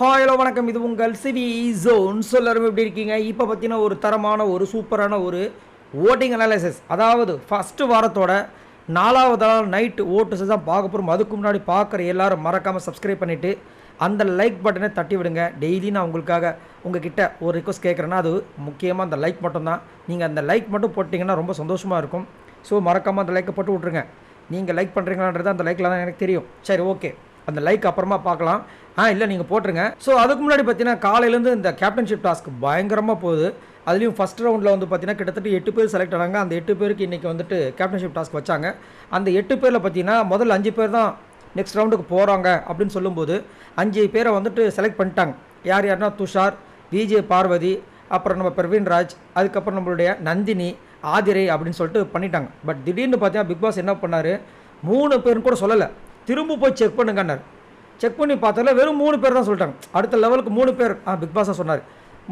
Hello வணக்கம். இது உங்கள் சிவி ஜோன். எல்லாரும் எப்படி இருக்கீங்க? இப்போ பார்த்தீங்கன்னா ஒரு தரமான ஒரு சூப்பரான ஒரு ஓட்டிங் அனாலிசிஸ், அதாவது ஃபஸ்ட்டு வாரத்தோட 4வது நாள் நைட்டு ஓட்டுஸ் தான் பார்க்க போகிறோம். அதுக்கு முன்னாடி பார்க்குற எல்லாரும் மறக்காமல் சப்ஸ்கிரைப் பண்ணிவிட்டு அந்த லைக் பட்டனை தட்டி விடுங்க. டெய்லி நான் உங்களுக்காக உங்ககிட்ட ஒரு ரிக்வஸ்ட் கேட்குறேன்னா அது முக்கியமாக அந்த லைக் மட்டும் தான். நீங்கள் அந்த லைக் மட்டும் போட்டிங்கன்னா ரொம்ப சந்தோஷமாக இருக்கும். ஸோ மறக்காமல் அந்த லைக்கை போட்டு விட்ருங்க. நீங்கள் லைக் பண்ணுறீங்களான்றது அந்த லைக்கில் தான் எனக்கு தெரியும். சரி, ஓகே, அந்த லைக் அப்புறமா பார்க்கலாம். இல்லை நீங்கள் போட்டுருங்க. ஸோ அதுக்கு முன்னாடி பார்த்தீங்கன்னா காலையிலேருந்து இந்த கேப்டன்ஷிப் டாஸ்க் பயங்கரமாக போகுது. அதுலேயும் ஃபஸ்ட் ரவுண்டில் வந்து பார்த்தீங்கன்னா கிட்டத்தட்ட 8 பேர் செலக்ட் ஆனாங்க. அந்த 8 பேருக்கு இன்றைக்கி வந்துட்டு கேப்டன்ஷிப் டாஸ்க் வச்சாங்க. அந்த 8 பேரில் பார்த்தீங்கன்னா முதல்ல 5 பேர் தான் நெக்ஸ்ட் ரவுண்டுக்கு போகிறாங்க அப்படின்னு சொல்லும்போது 5 பேரை வந்துட்டு செலக்ட் பண்ணிட்டாங்க. யாருன்னா துஷார், விஜே பார்வதி, அப்புறம் நம்ம பிரவீன் ராஜ், அதுக்கப்புறம் நம்மளுடைய நந்தினி, ஆதிரை அப்படின்னு சொல்லிட்டு பண்ணிட்டாங்க. பட் திடீர்னு பார்த்தீங்கன்னா பிக் பாஸ் என்ன பண்ணார், 3 பேரும் கூட சொல்லலை, திரும்ப போய் செக் பண்ணுங்கன்னார். செக் பண்ணி பார்த்தால வெறும் 3 பேர் தான் சொல்லிட்டாங்க. அடுத்த லெவலுக்கு 3 பேர் பிக் பாஸாக சொன்னார்.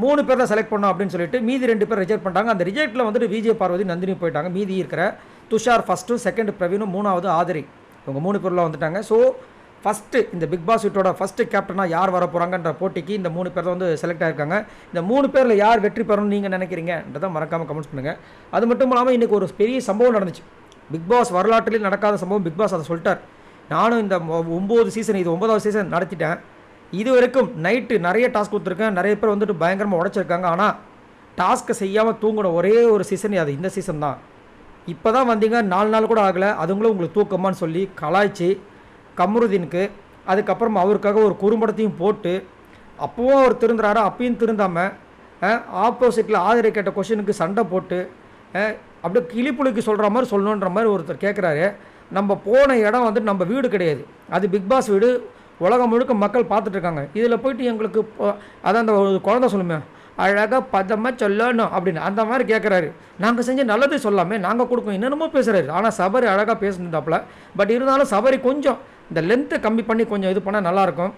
3 பேர் தான் செலக்ட் பண்ணோம் அப்படின்னு சொல்லிட்டு மீதி 2 பேர் ரிஜெக்ட் பண்ணிட்டாங்க. அந்த ரிஜெக்ட்டில் வந்துட்டு விஜய் பார்வதி, நந்தினி போயிட்டாங்க. மீதி இருக்கிற துஷார் ஃபஸ்ட்டு, செகண்ட் பிரவீனும், 3வது ஆதிரை, இவங்க 3 பேரில் வந்துட்டாங்க. ஸோ ஃபஸ்ட்டு இந்த பிக் பாஸ் வீட்டோட ஃபஸ்ட்டு கேப்டனாக யார் வர போகிறாங்கன்ற போட்டிக்கு இந்த 3 பேர் தான் வந்து செலக்ட் ஆகிருக்காங்க. இந்த 3 பேரில் யார் வெற்றி பெறணும்னு நீங்கள் நினைக்கிறீங்கன்றதை மறக்காமல் கமெண்ட்ஸ் பண்ணுங்கள். அது மட்டும் இல்லாமல் இன்றைக்கி ஒரு பெரிய சம்பவம் நடந்துச்சு. பிக் பாஸ் வரலாற்றில் நடக்காத சம்பவம். பிக் பாஸ் அதை சொல்லிட்டார். நானும் இந்த 9 சீசன், இது 9வது சீசன் நடத்திட்டேன். இது வரைக்கும் நைட்டு நிறைய டாஸ்க் கொடுத்துருக்கேன். நிறைய பேர் வந்துட்டு பயங்கரமாக உடச்சிருக்காங்க. ஆனால் டாஸ்க்கை செய்யாமல் தூங்கின ஒரே ஒரு சீசன் அது இந்த சீசன் தான். இப்போ தான் வந்தீங்க, 4 நாள் கூட ஆகலை, அதுங்களும் உங்களுக்கு தூக்கமான்னு சொல்லி கலாய்ச்சி கமருதீனுக்கு, அதுக்கப்புறம் அவருக்காக ஒரு குறும்படத்தையும் போட்டு அப்போவும் அவர் திருந்துறாரு. அப்பயும் திருந்தாமல் ஆப்போசிட்டில் ஆதரவு கேட்ட கொஷனுக்கு சண்டை போட்டு அப்படியே கிளிப்புளிக்கு சொல்கிற மாதிரி சொல்லணுன்ற மாதிரி ஒருத்தர் கேட்குறாரு. நம்ம போன இடம் வந்துட்டு நம்ம வீடு கிடையாது, அது பிக் பாஸ் வீடு. உலகம் முழுக்க மக்கள் பார்த்துட்ருக்காங்க. இதில் போயிட்டு எங்களுக்கு அதான் அந்த ஒரு குழந்தை சொல்லுமே, அழகாக பதமாக சொல்லணும் அப்படின்னு அந்த மாதிரி கேட்குறாரு. நாங்கள் செஞ்ச நல்லது சொல்லாமல் நாங்கள் கொடுக்கோம் என்னென்னமோ பேசுகிறாரு. ஆனால் சபரி அழகாக பேசுனதாப்பில். பட் இருந்தாலும் சபரி கொஞ்சம் இந்த லென்த்தை கம்மி பண்ணி கொஞ்சம் இது பண்ணால் நல்லாயிருக்கும்.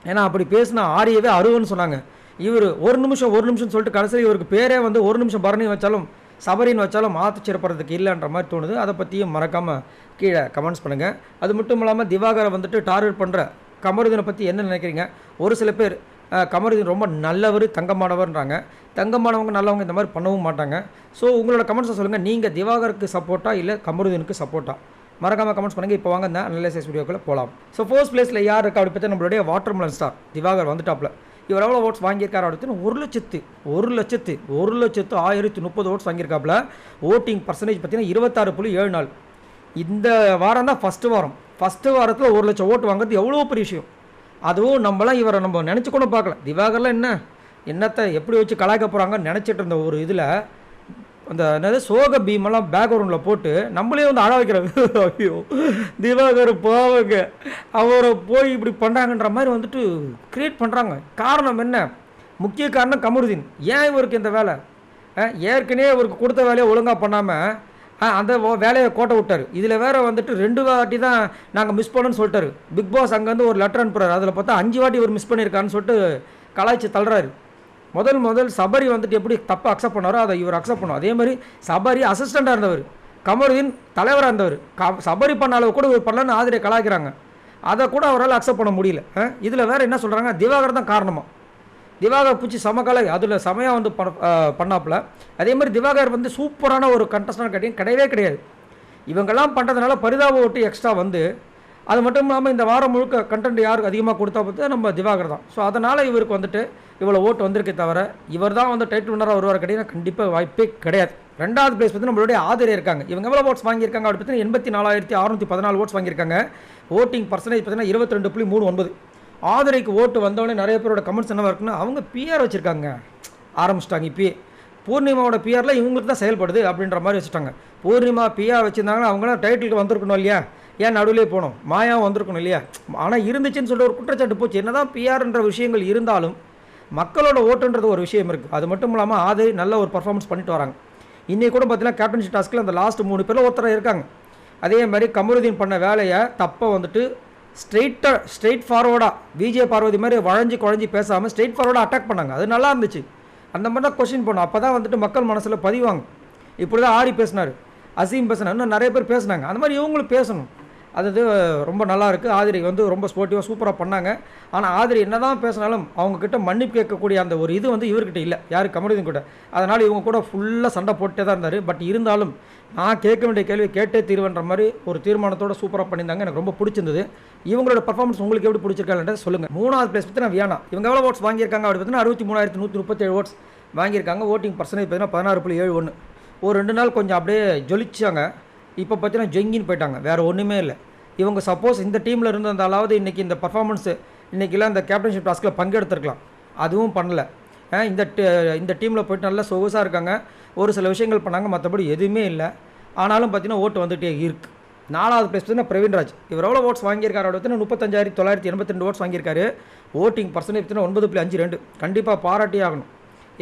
ஏன்னா அப்படி பேசினா ஆரியவே அருவன்னு சொன்னாங்க. இவர் ஒரு நிமிஷம் சொல்லிட்டு கடைசியில் இவருக்கு பேரே வந்து 1 நிமிஷம் பரணி வச்சாலும் சபரின்னு வச்சாலும் மாற்றிச்சிறப்படுறதுக்கு இல்லைன்ற மாதிரி தோணுது. அதை பற்றியும் மறக்காமல் கீழே கமெண்ட்ஸ் பண்ணுங்கள். அது மட்டும் இல்லாமல் திவாகரை வந்துட்டு டார்கெட் பண்ணுற கமருதீனை பற்றி என்ன நினைக்கிறீங்க? ஒரு சில பேர் கமருதீன் ரொம்ப நல்லவர், தங்கமானவர்ன்றாங்க. தங்கமானவங்க நல்லவங்க இந்த மாதிரி பண்ணவும் மாட்டாங்க. ஸோ உங்களோட கமெண்ட்ஸை சொல்லுங்கள். நீங்கள் திவாகருக்கு சப்போர்ட்டா இல்லை கமருதீனுக்கு சப்போர்ட்டா? மறக்காமல் கமெண்ட்ஸ் பண்ணுங்கள். இப்போ வாங்க இந்த அனலைசிஸ் வீடியோக்குள்ளே போகலாம். ஸோ ஃபர்ஸ்ட் பிளேஸில் யார் இருக்கா அப்படி பார்த்தா நம்மளுடைய வாட்டர்மெலன் ஸ்டார் திவாகர் வந்துட்டாப்ல. இவர் எவ்வளோ ஓட்ஸ் வாங்கியிருக்காரு அப்படின்னு 1,10,1030 ஓட்ஸ் வாங்கியிருக்காப்புல. ஓட்டிங் பர்சன்டேஜ் பார்த்தீங்கன்னா 26.74. இந்த வாரம் தான் ஃபஸ்ட்டு வாரத்தில் 1,00,000 ஓட்டு வாங்குறது எவ்வளோ பெரிய விஷயம். அதுவும் நம்மளாம் இவரை நம்ம நினச்சி கூட பார்க்கல. திவாகர்லாம் என்னத்தை எப்படி வச்சு கலாய்க்க போகிறாங்கன்னு நினச்சிட்டு இருந்த ஒரு இதில் அந்த என்னது சோக பீமெல்லாம் பேக்ரவுண்டில் போட்டு நம்மளே வந்து அழ வைக்கிறாங்க. ஐயோ திவாகர் போவாங்க, அவரை போய் இப்படி பண்ணுறாங்கன்ற மாதிரி வந்துட்டு க்ரியேட் பண்ணுறாங்க. காரணம் என்ன? முக்கிய காரணம் கமருதீன். ஏன் இவருக்கு இந்த வேலை? ஏற்கனவே இவருக்கு கொடுத்த வேலையை ஒழுங்காக பண்ணாமல் அந்த வேலையை கோட்டை விட்டார். இதில் வேறு வந்துட்டு 2 வாட்டி தான் நாங்கள் மிஸ் பண்ணோன்னு சொல்லிட்டாரு. பிக் பாஸ் அங்கேருந்து ஒரு லெட்டர் அனுப்புகிறார். அதில் பார்த்தா 5 வாட்டி இவர் மிஸ் பண்ணியிருக்கான்னு சொல்லிட்டு கலாய்ச்சி தள்ளுறாரு. முதல் சபரி வந்துட்டு எப்படி தப்பாக அக்செப்ட் பண்ணாரோ அதை இவர் அக்செப்ட் பண்ணும். அதே மாதிரி சபரி அசிஸ்டண்ட்டாக இருந்தவர், கமருதீன் தலைவராக இருந்தவர். சபரி பண்ண அளவு கூட இவர் பண்ணலன்னு ஆதிரை கலாய்க்கிறாங்க. அதை கூட அவரால் அக்செப்ட் பண்ண முடியல. இதில் வேறு என்ன சொல்கிறாங்க, திவாகர் தான் காரணமாக. திவாகர் பூச்சி சமக்கலை அதில் செமையாக வந்து பண்ணாப்புல. அதே மாதிரி திவாகர் வந்து சூப்பரான ஒரு கண்டஸ்டன்ட் கிடையவே கிடையாது. இவங்கெல்லாம் பண்ணுறதுனால பரிதாப ஓட்டு எக்ஸ்ட்ரா வந்து, அது மட்டும் இல்லாமல் இந்த வாரம் முழுக்க கண்டென்ட் யாருக்கு அதிகமாக கொடுத்தா பார்த்து நம்ம திவாகர் தான். ஸோ அதனால் இவருக்கு வந்துட்டு இவ்வளோ ஓட்டு வந்திருக்கே தவிர இவர் தான் வந்து டைட்டில் வின்னராக வருவார் கிடையாது, கண்டிப்பாக வாய்ப்பே கிடையாது. 2வது பிளேஸ் பற்றி நம்மளுடைய ஆதிரை இருக்காங்க. இவங்க எவ்வளோ ஓட்ஸ் வாங்கியிருக்காங்க அப்படி பார்த்தீங்கன்னா 84,614 ஓட்ஸ் வாங்கியிருக்காங்க. ஓட்டிங் பர்சன்டேஜ் பார்த்தீங்கன்னா 22.39. ஆதிரைக்கு ஓட்டு வந்தவொடனே நிறைய பேரோட கமெண்ட்ஸ் என்னவாக இருக்குன்னா, அவங்க பிஆர் வச்சுருக்காங்க ஆரம்பிச்சிட்டாங்க. இப்போயே பூர்ணிமாவோட பிஆரில் இவங்களுக்கு தான் செயல்படுது அப்படின்ற மாதிரி வச்சுட்டாங்க. பூர்ணிமா பிஆர் வச்சுருந்தாங்கன்னா அவங்களாம் டைட்டிலுக்கு வந்திருக்கணும் இல்லையா? ஏன் நடுவிலே போகணும்? மாயாவும் வந்திருக்கணும் இல்லையா? ஆனால் இருந்துச்சுன்னு சொல்லிட்டு ஒரு குற்றச்சாட்டு போச்சு. என்ன தான் பிஆர்ன்ற விஷயங்கள் இருந்தாலும் மக்களோட ஓட்டுன்றது ஒரு விஷயம் இருக்குது. அது மட்டும் இல்லாமல் ஆதிரை நல்ல ஒரு பர்ஃபார்மன்ஸ் பண்ணிட்டு வராங்க. இன்றைக்கி கூட பார்த்தீங்கன்னா கேப்டன்ஷிப் டாஸ்க்கில் அந்த லாஸ்ட் 3 பேரில் ஒருத்தராக இருக்காங்க. அதே மாதிரி கமருதீன் பண்ண வேலையை தப்பை வந்துட்டு ஸ்ட்ரெயிட் ஃபார்வர்டாக விஜய் பார்வதி மாதிரி குழஞ்சி பேசாமல் ஸ்ட்ரெயிட் ஃபார்வர்டாக அட்டாக் பண்ணாங்க. அது நல்லா இருந்துச்சு. அந்த மாதிரி தான் கொஸ்டின் பண்ணோம். அப்போ தான் வந்துட்டு மக்கள் மனசில் பதிவாங்க. இப்படி தான் ஆரி பேசினார், அசீம் பேசினார், இன்னும் நிறைய பேர் பேசினாங்க. அந்த மாதிரி இவங்களும் பேசணும். அது ரொம்ப நல்லாயிருக்கு. ஆதிரி வந்து ரொம்ப ஸ்போர்ட்டிவாக சூப்பராக பண்ணாங்க. ஆனால் ஆதிரி என்ன தான் பேசினாலும் அவங்கக்கிட்ட மன்னிப்பு கேட்கக்கூடிய அந்த ஒரு இது வந்து இவர்கிட்ட இல்லை, யார் கமருதீன் கூட. அதனால் இவங்க கூட ஃபுல்லாக சண்டை போட்டே தான் இருந்தார். பட் இருந்தாலும் நான் கேட்க வேண்டிய கேள்வி கேட்டே தீர்வுன்ற மாதிரி ஒரு தீர்மானத்தோடு சூப்பராக பண்ணியிருந்தாங்க. எனக்கு ரொம்ப பிடிச்சிருந்தது. இவங்களோட பர்ஃபார்மன்ஸ் உங்களுக்கு எப்படி பிடிச்சிருக்காங்கன்றதை சொல்லுங்கள். 3வது பிளேஸ் பற்றி நான் வியானா. இவங்க எவ்வளோ ஓட்ஸ் வாங்கியிருக்காங்க அப்படி பார்த்தீங்கன்னா 63,137 ஓட்ஸ் வாங்கியிருக்காங்க. ஓட்டிங் பர்சன்டேஜ் பார்த்தீங்கன்னா 16.71. ஒரு 2 நாள் கொஞ்சம் அப்படியே ஜொலிச்சாங்க. இப்போ பார்த்தீங்கன்னா ஜெங்கின்னு போயிட்டாங்க. வேறு ஒன்றுமே இல்லை. இவங்க சப்போஸ் இந்த டீமில் இருந்திருந்தாலாவது இன்றைக்கி இந்த பர்ஃபார்மன்ஸு இன்றைக்கெல்லாம் இந்த கேப்டன்ஷிப் டாஸ்கில் பங்கெடுத்துருக்கலாம். அதுவும் பண்ணல. இந்த டீமில் போய்ட்டு நல்லா சொகுசாக இருக்காங்க. ஒரு சில விஷயங்கள் பண்ணாங்க, மற்றபடி எதுவுமே இல்லை. ஆனாலும் பார்த்தீங்கன்னா ஓட்டு வந்துகிட்டே இருக்குது. 4வது பிளேஸ் பார்த்தீங்கன்னா பிரவீன்ராஜ். இவர் எவ்வளோ ஓட்ஸ் வாங்கியிருக்காரு பார்த்தீங்கன்னா 35,982 ஓட்ஸ் வாங்கியிருக்காரு. ஓட்டிங் பர்சன்டேஜ் பார்த்தீங்கன்னா 9.52. கண்டிப்பாக பாராட்டி ஆகணும்.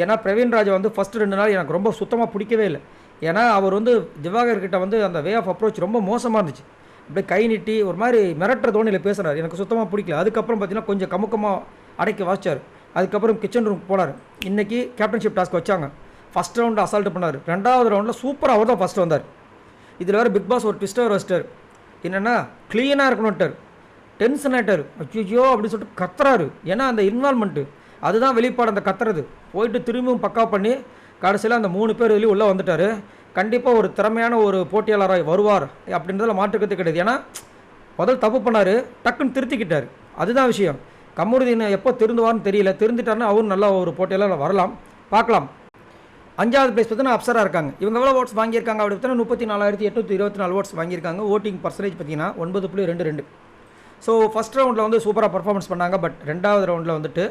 ஏன்னா பிரவீன்ராஜை வந்து ஃபஸ்ட்டு 2 நாள் எனக்கு ரொம்ப சுத்தமாக பிடிக்கவே இல்லை. ஏன்னா அவர் வந்து திவாகர் கிட்ட வந்து அந்த வே ஆஃப் அப்ரோச் ரொம்ப மோசமாக இருந்துச்சு. அப்படியே கை நீட்டி ஒரு மாதிரி மிரட்டுற தோணியில் பேசுகிறார். எனக்கு சுத்தமாக பிடிக்கல. அதுக்கப்புறம் பார்த்தீங்கன்னா கொஞ்சம் கமுக்கமாக அடக்கி வாசிச்சார். அதுக்கப்புறம் கிச்சன் ரூம் போனார். இன்றைக்கி கேப்டன்ஷிப் டாஸ்க் வச்சாங்க. ஃபஸ்ட் ரவுண்டு அசால்ட்டு பண்ணார். 2வது ரவுண்டில் சூப்பராக அவர் தான் ஃபஸ்ட்டு வந்தார். இதில் வேறு பிக் பாஸ் ஒரு ட்விஸ்டர் வச்சிட்டார். என்னென்னா க்ளீனாக இருக்கணும்ட்டார். டென்ஷன் ஆகிட்டார். அச்சோ அப்படின்னு சொல்லிட்டு கத்துறாரு. ஏன்னா அந்த இன்வால்மெண்ட்டு அதுதான் வெளிப்பாடு. அந்த கத்துறது போயிட்டு திரும்பியும் பக்கா பண்ணி கடைசியில் அந்த 3 பேர் வெளியே உள்ளே வந்துட்டார். கண்டிப்பாக ஒரு திறமையான ஒரு போட்டியாளராக வருவார் அப்படின்றதில் மாற்றுக்கிறது கிடையாது. ஏன்னா முதல் தப்பு பண்ணார், டக்குன்னு திருத்திக்கிட்டார். அதுதான் விஷயம். கமருதீன் எப்போ திருந்துவார்னு தெரியல. திருந்துட்டாருன்னா அவரும் நல்லா ஒரு போட்டியாளர் வரலாம், பார்க்கலாம். 5வது பிளேஸ் பார்த்தீங்கன்னா அப்சரா இருக்காங்க. இவங்க எவ்வளோ ஓட்ஸ் வாங்கியிருக்காங்க அப்படி பார்த்தீங்கன்னா 34,824 ஓட்ஸ் வாங்கியிருக்காங்க. ஓட்டிங் பர்சன்டேஜ் பார்த்தீங்கன்னா 9.22. ஸோ ஃபஸ்ட் ரவுண்டில் வந்து சூப்பராக பர்ஃபார்மன்ஸ் பண்ணாங்க. பட் 2வது ரவுண்டில் வந்துட்டு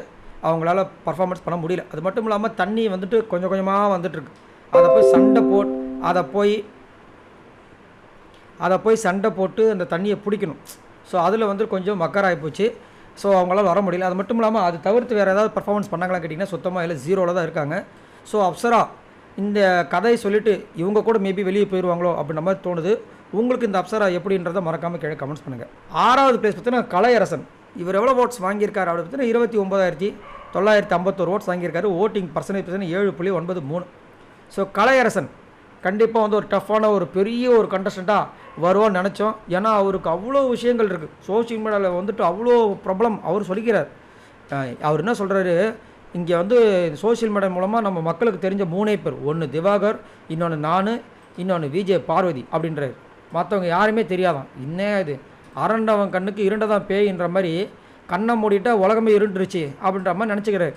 அவங்களால பர்ஃபார்மன்ஸ் பண்ண முடியல. அது மட்டும் இல்லாமல் தண்ணி வந்துட்டு கொஞ்சம் கொஞ்சமாக வந்துட்டுருக்கு. அதை போய் சண்டை போட்டு அந்த தண்ணியை பிடிக்கணும். ஸோ அதில் வந்து கொஞ்சம் மக்கராகி போச்சு. ஸோ அவங்களால வர முடியல. அது மட்டும் இல்லாமல் அது தவிர்த்து வேறு ஏதாவது பர்ஃபார்மன்ஸ் பண்ணாங்களான்னு கேட்டிங்கன்னா சுத்தமாக இல்லை, 0ல் தான் இருக்காங்க. ஸோ அப்சரா இந்த கதையை சொல்லிவிட்டு இவங்க கூட மேபி வெளியே போயிடுவாங்களோ அப்படின்ற மாதிரி தோணுது. உங்களுக்கு இந்த அப்சரா எப்படின்றத மறக்காமல் கீழே கமெண்ட்ஸ் பண்ணுங்கள். 6வது பிளேஸ் பார்த்தீங்கன்னா கலையரசன். இவர் எவ்வளோ ஓட்ஸ் வாங்கியிருக்காரு அப்படி பார்த்தீங்கன்னா 29,951 ஓட்ஸ் வாங்கியிருக்காரு. ஓட்டிங் பர்சன்டேஜ் பார்த்தீங்கன்னா 7.93. ஸோ கலையரசன் கண்டிப்பாக வந்து ஒரு டஃப்பான ஒரு பெரிய ஒரு கண்டஸ்டண்ட்டாக வருவான்னு நினச்சோம். ஏன்னா அவருக்கு அவ்வளோ விஷயங்கள் இருக்குது. சோஷியல் மீடியாவில் வந்துட்டு அவ்வளோ ப்ராப்ளம் அவர் சொல்லிக்கிறார். அவர் என்ன சொல்கிறாரு, இங்கே வந்து சோஷியல் மீடியா மூலமாக நம்ம மக்களுக்கு தெரிஞ்ச 3 பேர், ஒன்று திவாகர், இன்னொன்று நான், இன்னொன்று விஜய் பார்வதி அப்படின்றாரு. மற்றவங்க யாருமே தெரியாதான். இன்னும் இது அரண்டவன் கண்ணுக்கு இருண்டதான் பேயின்ற மாதிரி கண்ணை மூடிட்டா உலகமே இருண்டுருச்சு அப்படின்ற மாதிரி நினச்சிக்கிறாரு.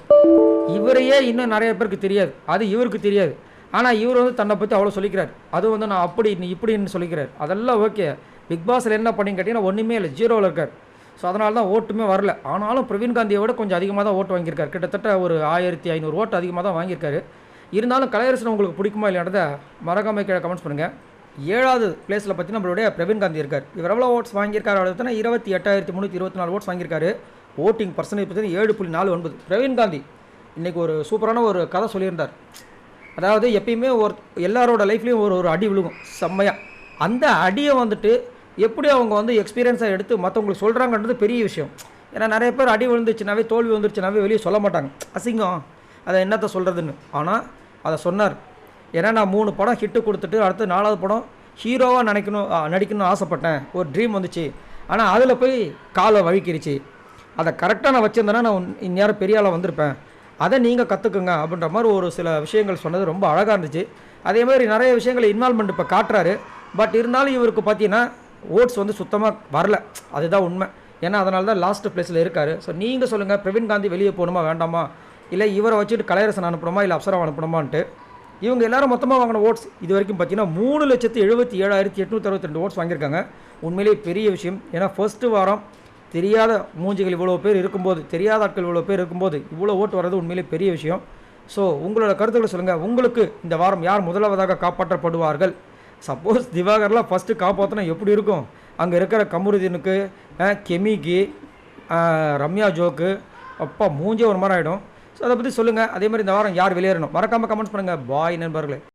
இவரையே இன்னும் நிறைய பேருக்கு தெரியாது, அது இவருக்கு தெரியாது. ஆனால் இவர் வந்து தன்னை பற்றி அவ்வளோ சொல்லிக்கிறார். அது வந்து நான் அப்படி இப்படின்னு சொல்லிக்கிறார். அதெல்லாம் ஓகே. பிக் பாஸில் என்ன பண்ணின்னு கேட்டிங்கன்னா ஒன்றுமே இல்லை, 0ல் இருக்கார். ஸோ அதனால தான் ஓட்டுமே வரல. ஆனாலும் பிரவீன் காந்தியை விட கொஞ்சம் அதிகமாக தான் ஓட்டு வாங்கியிருக்காரு. கிட்டத்தட்ட ஒரு 1500 ஓட்டு அதிகமாக தான் வாங்கியிருக்காரு. இருந்தாலும் கலையரசன் உங்களுக்கு பிடிக்குமா இல்லையான்றதை மறக்காம கீழே கமெண்ட்ஸ் பண்ணுங்கள். 7வது பிளேஸில் பற்றி நம்மளுடைய பிரவீன் காந்தி இருக்கார். இவர் எவ்வளோ ஓட்ஸ் வாங்கியிருக்காரு அப்படின்னா 28,324 ஓட்ஸ் வாங்கியிருக்காரு. ஓட்டிங் பர்சன்டேஜ் பார்த்தீங்கன்னா 7.49. பிரவீன் காந்தி இன்றைக்கி ஒரு சூப்பரான ஒரு கதை சொல்லியிருந்தார். அதாவது எப்பயுமே எல்லாரோட லைஃப்லேயும் ஒரு அடி விழுகும் செம்மையாக. அந்த அடியை வந்துட்டு எப்படி அவங்க வந்து எக்ஸ்பீரியன்ஸாக எடுத்து மற்றவங்களுக்கு சொல்கிறாங்கன்றது பெரிய விஷயம். ஏன்னா நிறைய பேர் அடி விழுந்துச்சுனாவே, தோல்வி வந்துருச்சுனாவே வெளியே சொல்ல மாட்டாங்க, அசிங்கம், அதை என்னத்தை சொல்கிறதுன்னு. ஆனால் அதை சொன்னார். ஏன்னா நான் 3 படம் ஹிட்டு கொடுத்துட்டு அடுத்து 4வது படம் ஹீரோவாக நடிக்கணும்னு ஆசைப்பட்டேன், ஒரு ட்ரீம் வந்துச்சு. ஆனால் அதில் போய் காலை வழுக்கிருச்சு. அதை கரெக்டாக நான் வச்சுருந்தேன்னா நான் இந்நேரம் பெரிய ஆளாக வந்திருப்பேன். அதை நீங்கள் கற்றுக்குங்க அப்படின்ற மாதிரி ஒரு சில விஷயங்கள் சொன்னது ரொம்ப அழகாக இருந்துச்சு. அதே மாதிரி நிறைய விஷயங்களை இன்வால்மெண்ட் இப்போ காட்டுறாரு. பட் இருந்தாலும் இவருக்கு பார்த்தீங்கன்னா ஓட்ஸ் வந்து சுத்தமாக வரல, அதுதான் உண்மை. ஏன்னா அதனால தான் லாஸ்ட் பிளேஸில் இருக்கார். ஸோ நீங்கள் சொல்லுங்கள், பிரவீன் காந்தி வெளியே போகணுமா வேண்டாமா, இல்லை இவரை வச்சுட்டு கலையரசன் அனுப்பணுமா இல்லை அப்சரா அனுப்பணுமான்ட்டு. இவங்க எல்லோரும் மொத்தமாக வாங்கின ஓட்ஸ் இது வரைக்கும் பார்த்தீங்கன்னா 3,77,862 ஓட்ஸ் வாங்கியிருக்காங்க. உண்மையிலேயே பெரிய விஷயம். ஏன்னா ஃபர்ஸ்ட்டு வாரம் தெரியாத மூஞ்சிகள் இவ்வளோ பேர் இருக்கும்போது, தெரியாத ஆட்கள் இவ்வளோ பேர் இருக்கும்போது இவ்வளோ ஓட்டு வர்றது உண்மையிலே பெரிய விஷயம். ஸோ உங்களோட கருத்துக்களை சொல்லுங்கள். உங்களுக்கு இந்த வாரம் யார் முதலாவதாக காப்பாற்றப்படுவார்கள்? சப்போஸ் திவாகர்லாம் ஃபஸ்ட்டு காப்பாற்றினா எப்படி இருக்கும்? அங்கே இருக்கிற கமருதீனுக்கு, கெமிக்கு, ரம்யா ஜோக்கு, அப்பா மூஞ்சே ஒரு மாதிரி ஆகிடும். ஸோ அதை பற்றி சொல்லுங்கள். அதே மாதிரி இந்த வாரம் யார் வெளியேறணும் மறக்காமல் கமெண்ட்ஸ் பண்ணுங்கள். பாய் நண்பர்களே.